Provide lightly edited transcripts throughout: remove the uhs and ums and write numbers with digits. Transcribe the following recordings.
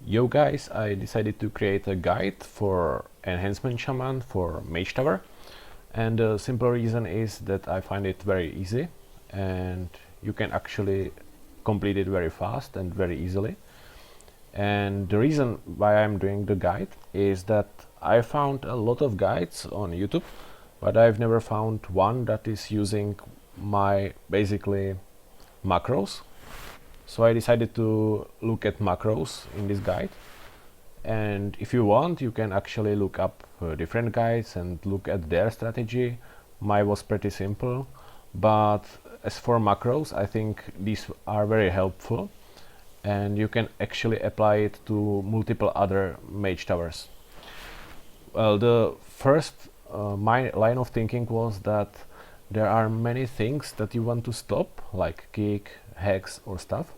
Yo guys, I decided to create a guide for Enhancement Shaman for Mage Tower, and the simple reason is that I find it very easy and you can actually complete it very fast and very easily. And the reason why I'm doing the guide is that I found a lot of guides on YouTube, but I've never found one that is using my basically macros. So I decided to look at macros in this guide, and if you want you can actually look up different guides and look at their strategy. Mine was pretty simple, but as for macros I think these are very helpful and you can actually apply it to multiple other mage towers. Well, the first my line of thinking was that there are many things that you want to stop, like kick, hex or stuff,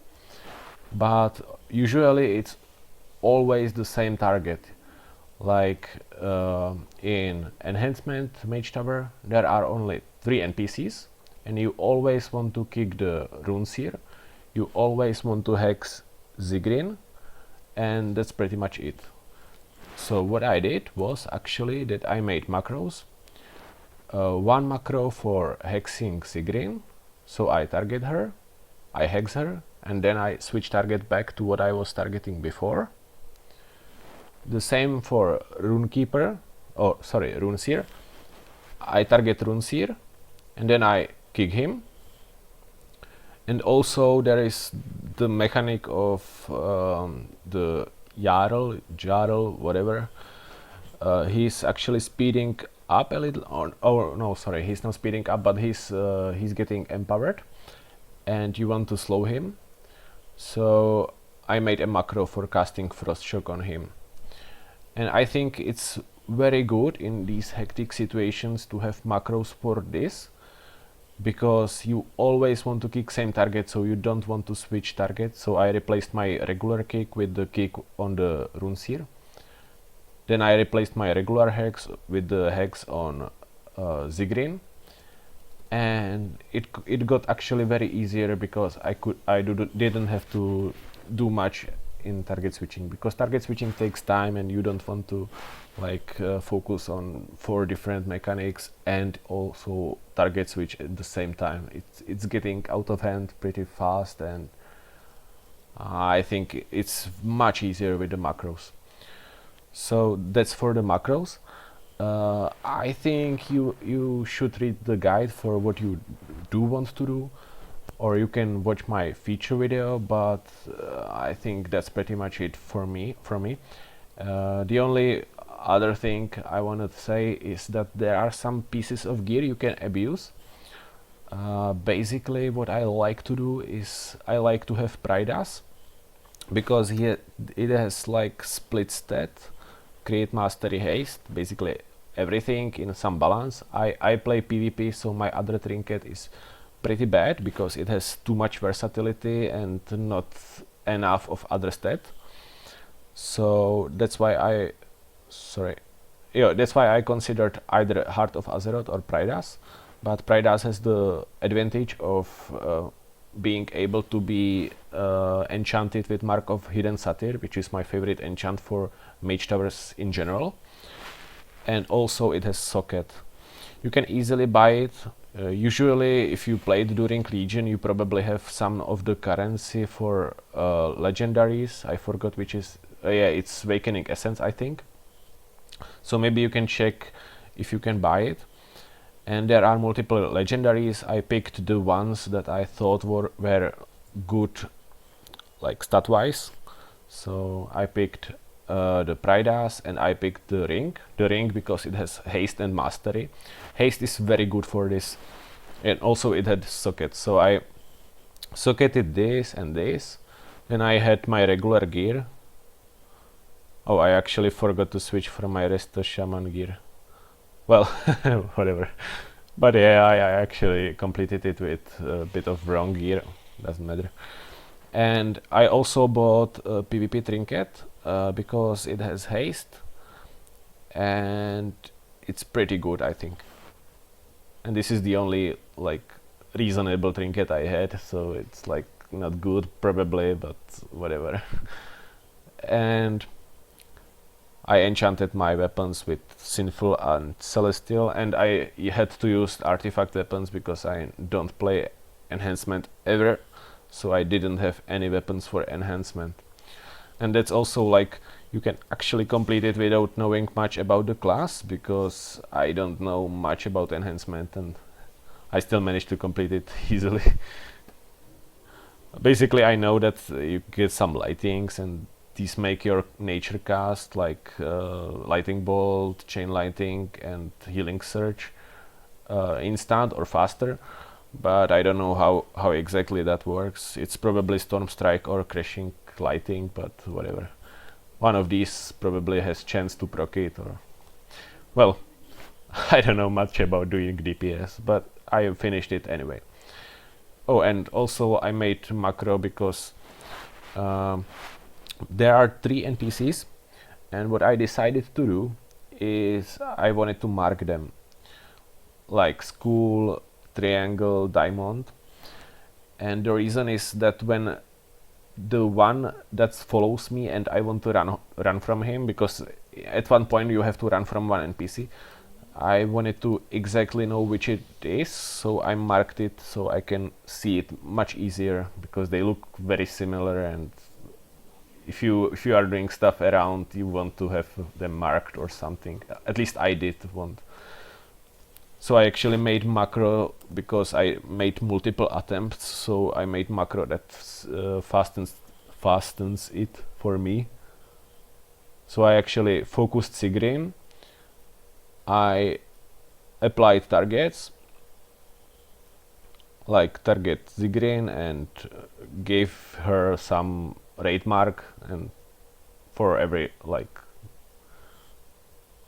but usually it's always the same target. Like in Enhancement Mage Tower there are only 3 NPCs and you always want to kick the runeseer, you always want to hex Sigryn, and that's pretty much it. So what I did was actually that I made macros. One macro for hexing Sigryn, so I target her, I hex her, and then I switch target back to what I was targeting before. The same for runekeeper, or sorry, runeseer. I target runeseer and then I kick him. And also there is the mechanic of the Jarl, whatever. He's actually speeding up a little, or no, sorry, he's not speeding up, but he's getting empowered, and you want to slow him. So I made a macro for casting Frost Shock on him. And I think it's very good in these hectic situations to have macros for this, because you always want to kick same target, so you don't want to switch target. So I replaced my regular kick with the kick on the runeseer. Then I replaced my regular hex with the hex on Sigryn, and it got actually very easier because I didn't have to do much in target switching, because target switching takes time and you don't want to like focus on 4 different mechanics and also target switch at the same time. It's getting out of hand pretty fast, and I think it's much easier with the macros. So that's for the macros. I think you should read the guide for what you do want to do, or you can watch my feature video, but I think that's pretty much it for me. The only other thing I wanted to say is that there are some pieces of gear you can abuse. Basically what I like to do is I like to have Pridas, because it has like split stat, create mastery, haste, basically everything in some balance. I play PvP, so my other trinket is pretty bad because it has too much versatility and not enough of other stat. So that's why I considered either Heart of Azeroth or Pridas, but Pridas has the advantage of being able to be enchanted with Mark of Hidden Satyr, which is my favorite enchant for mage towers in general, and also it has socket. You can easily buy it. Usually if you played during Legion you probably have some of the currency for legendaries. I forgot which is, yeah, it's Awakening Essence I think, so maybe you can check if you can buy it. And there are multiple legendaries. I picked the ones that I thought were good, like stat wise. So I picked the Pridas, and I picked the ring because it has haste and mastery. Haste is very good for this, and also it had socket, so I socketed this and this. Then I had my regular gear. Oh, I actually forgot to switch from my Resto Shaman gear. Well, whatever. But yeah, I actually completed it with a bit of wrong gear, doesn't matter. And I also bought a PvP trinket because it has haste and it's pretty good, I think. And this is the only like reasonable trinket I had, so it's like not good probably, but whatever. and I enchanted my weapons with Sinful and Celestial, and I had to use artifact weapons because I don't play Enhancement ever, so I didn't have any weapons for Enhancement. And that's also like you can actually complete it without knowing much about the class, because I don't know much about Enhancement and I still managed to complete it easily. Basically I know that you get some lightings and these make your nature cast, like Lightning Bolt, Chain Lightning and Healing Surge instant or faster, but I don't know how exactly that works. It's probably Storm Strike or Crashing Lightning, but whatever. One of these probably has chance to proc it, or... Well, I don't know much about doing DPS, but I finished it anyway. Oh, and also I made macro because there are 3 NPCs, and what I decided to do is I wanted to mark them, like Skull, Triangle, Diamond. And the reason is that when the one that follows me and I want to run from him, because at one point you have to run from one NPC, I wanted to exactly know which it is, so I marked it so I can see it much easier, because they look very similar, and if you are doing stuff around, you want to have them marked or something. At least I did want. So I actually made macro because I made multiple attempts, so I made macro that fastens it for me. So I actually focused Sigryn, I applied targets, like target Sigryn, and gave her some raid mark, and for every, like,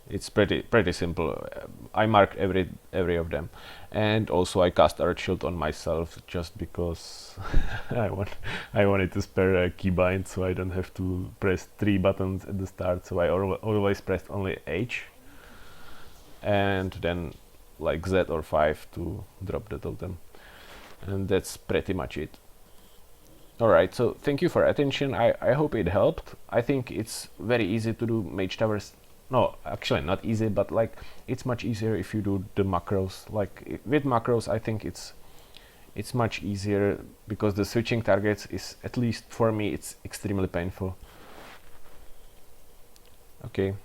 it's pretty simple. I marked every of them, and also I cast Earth Shield on myself just because I wanted to spare a keybind, so I don't have to press 3 buttons at the start. So I always pressed only H, and then like Z or 5 to drop the totem, and that's pretty much it. Alright, so thank you for attention. I hope it helped. I think it's very easy to do Mage Towers. No, actually not easy, but like it's much easier if you do the macros. Like with macros, I think it's much easier, because the switching targets is, at least for me, it's extremely painful. Okay.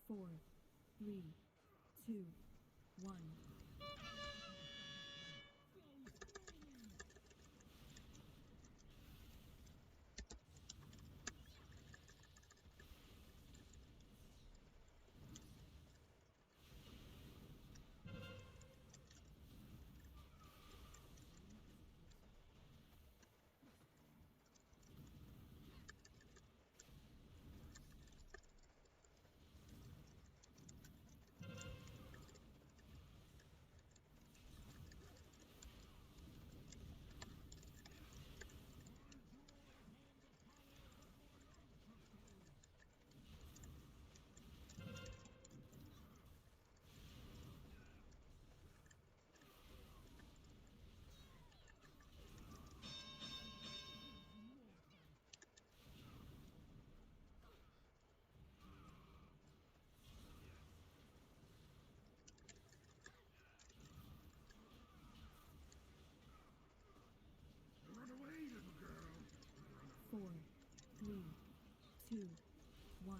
Four, three, two, one. two, one.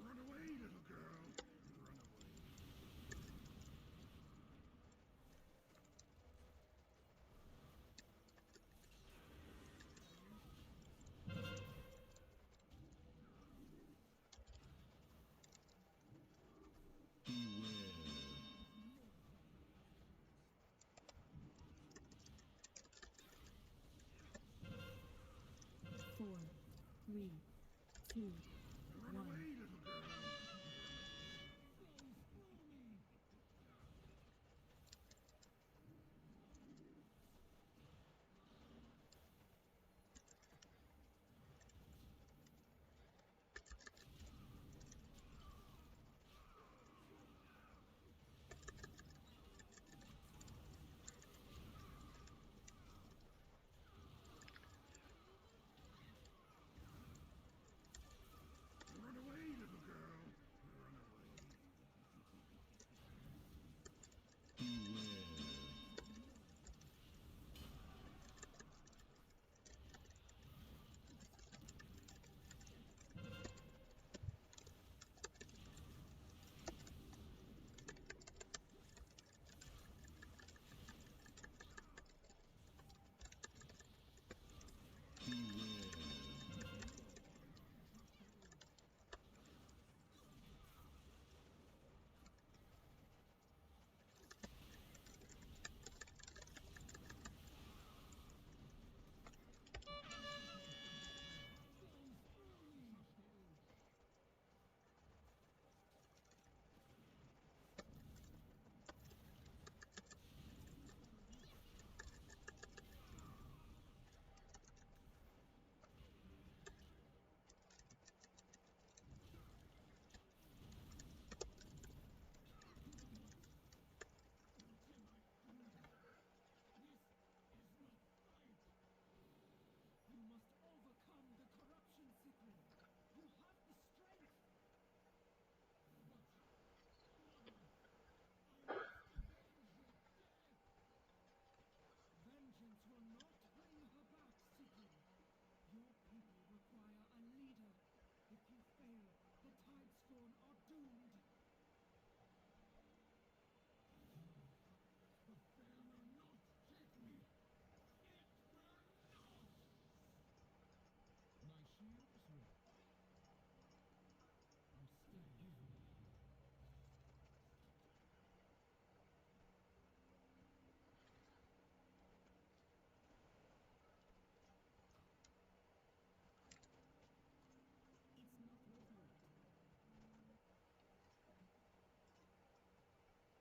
Run away, little girl. Run away. Four, three, two, Run one. away,